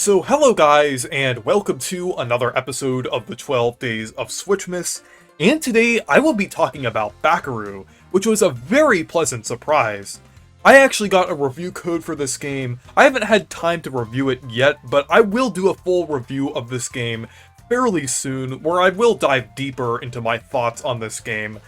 So hello guys, and welcome to another episode of the 12 Days of Switchmas, and today I will be talking about Bakeru, which was a very pleasant surprise. I actually got a review code for this game. I haven't had time to review it yet, but I will do a full review of this game fairly soon, where I will dive deeper into my thoughts on this game.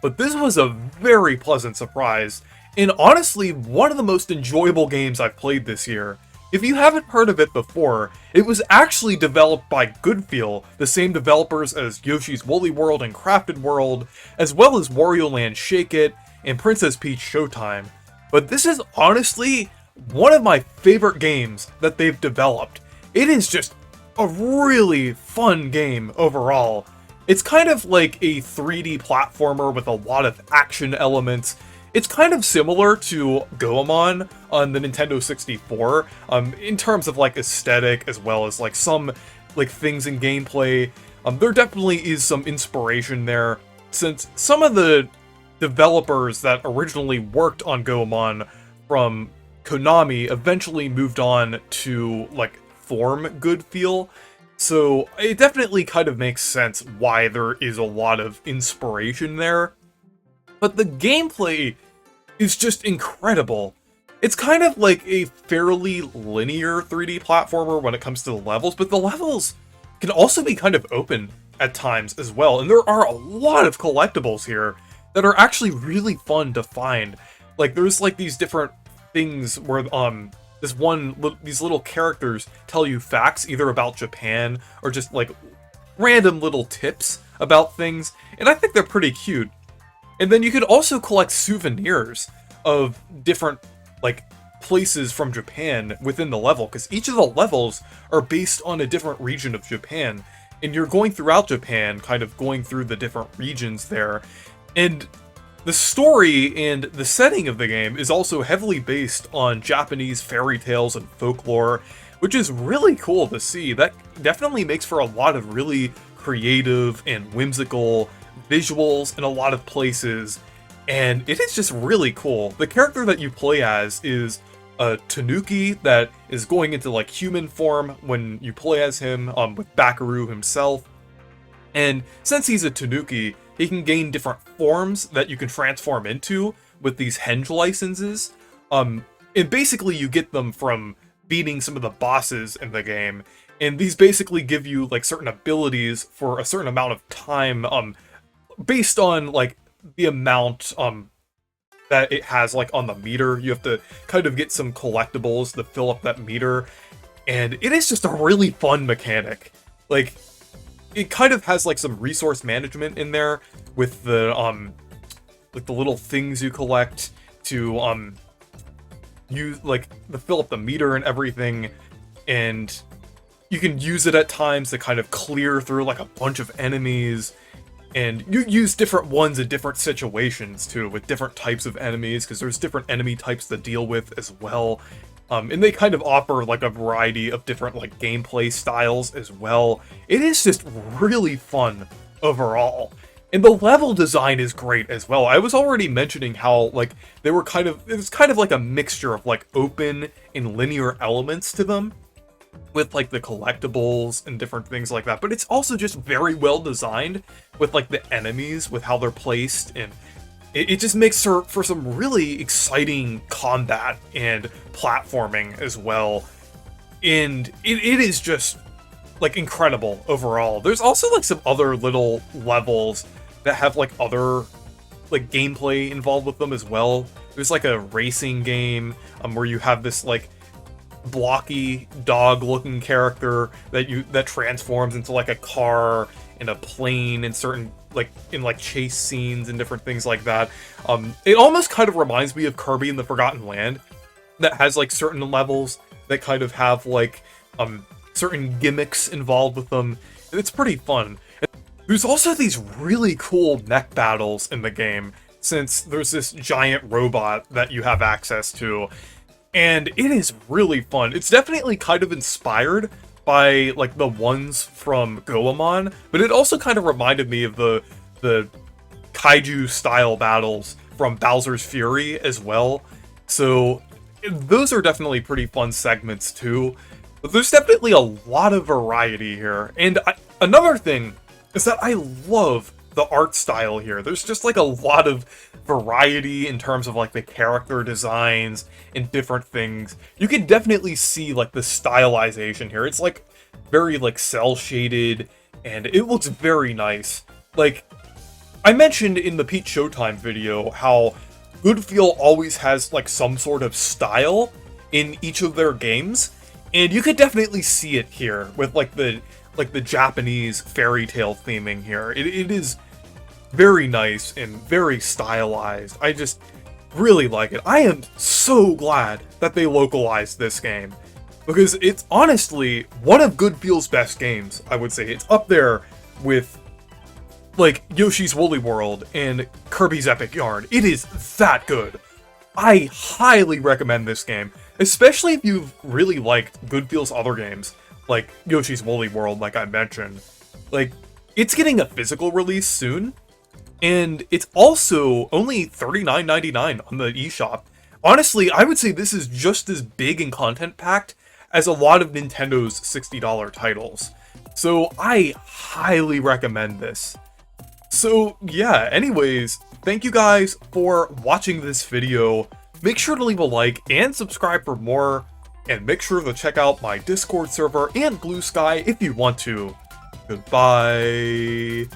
But this was a very pleasant surprise, and honestly, one of the most enjoyable games I've played this year. If you haven't heard of it before, it was actually developed by Goodfeel, the same developers as Yoshi's Woolly World and Crafted World, as well as Wario Land Shake It and Princess Peach Showtime. But this is honestly one of my favorite games that they've developed. It is just a really fun game overall. It's kind of like a 3D platformer with a lot of action elements. It's kind of similar to Goemon on the Nintendo 64, in terms of like aesthetic as well as like some like things in gameplay. There definitely is some inspiration there, since some of the developers that originally worked on Goemon from Konami eventually moved on to like form Goodfeel. So it definitely kind of makes sense why there is a lot of inspiration there. But the gameplay is just incredible. It's kind of like a fairly linear 3D platformer when it comes to the levels, but the levels can also be kind of open at times as well. And there are a lot of collectibles here that are actually really fun to find. Like there's like these different things where these little characters tell you facts either about Japan or just like random little tips about things, and I think they're pretty cute. And then you could also collect souvenirs of different like places from Japan within the level, because each of the levels are based on a different region of Japan, and you're going throughout Japan, kind of going through the different regions there. And the story and the setting of the game is also heavily based on Japanese fairy tales and folklore, which is really cool to see. That definitely makes for a lot of really creative and whimsical visuals in a lot of places, and it is just really cool. The character that you play as is a tanuki that is going into like human form when you play as him, with Bakeru himself. And since he's a tanuki, he can gain different forms that you can transform into with these henge licenses. And basically you get them from beating some of the bosses in the game, and these basically give you like certain abilities for a certain amount of time, based on like the amount that it has like on the meter. You have to kind of get some collectibles to fill up that meter, and it is just a really fun mechanic. Like it kind of has like some resource management in there with the like the little things you collect to use like to fill up the meter and everything, and you can use it at times to kind of clear through like a bunch of enemies. And you use different ones in different situations too, with different types of enemies, because there's different enemy types to deal with as well. And they kind of offer like a variety of different like gameplay styles as well. It is just really fun overall. And the level design is great as well. I was already mentioning how like it was kind of like a mixture of like open and linear elements to them, with like the collectibles and different things like that, but it's also just very well designed with like the enemies, with how they're placed, and it just makes for some really exciting combat and platforming as well. And it is just like incredible overall. There's also like some other little levels that have like other like gameplay involved with them as well. There's like a racing game where you have this like blocky dog-looking character that transforms into like a car and a plane in certain like chase scenes and different things like that. It almost kind of reminds me of Kirby in the Forgotten Land, that has like certain levels that kind of have like certain gimmicks involved with them. It's pretty fun. There's also these really cool mech battles in the game, since there's this giant robot that you have access to. And it is really fun. It's definitely kind of inspired by like the ones from Goemon, but it also kind of reminded me of the kaiju style battles from Bowser's Fury as well. So those are definitely pretty fun segments too. But there's definitely a lot of variety here. And another thing is that I love the art style here. There's just like a lot of variety in terms of like the character designs and different things. You can definitely see like the stylization here. It's like very like cell shaded and it looks very nice. Like I mentioned in the Pete Showtime video how Goodfeel always has like some sort of style in each of their games, and you could definitely see it here with like the Japanese fairy tale theming here. It is very nice and very stylized. I just really like it. I am so glad that they localized this game, because it's honestly one of Goodfeel's best games, I would say. It's up there with like Yoshi's Woolly World and Kirby's Epic Yarn. It is that good. I highly recommend this game, especially if you've really liked Goodfeel's other games, like Yoshi's Woolly World, like I mentioned. Like, it's getting a physical release soon, and it's also only $39.99 on the eShop. Honestly, I would say this is just as big and content-packed as a lot of Nintendo's $60 titles. So I highly recommend this. So yeah, anyways, thank you guys for watching this video. Make sure to leave a like and subscribe for more, and make sure to check out my Discord server and Blue Sky if you want to. Goodbye.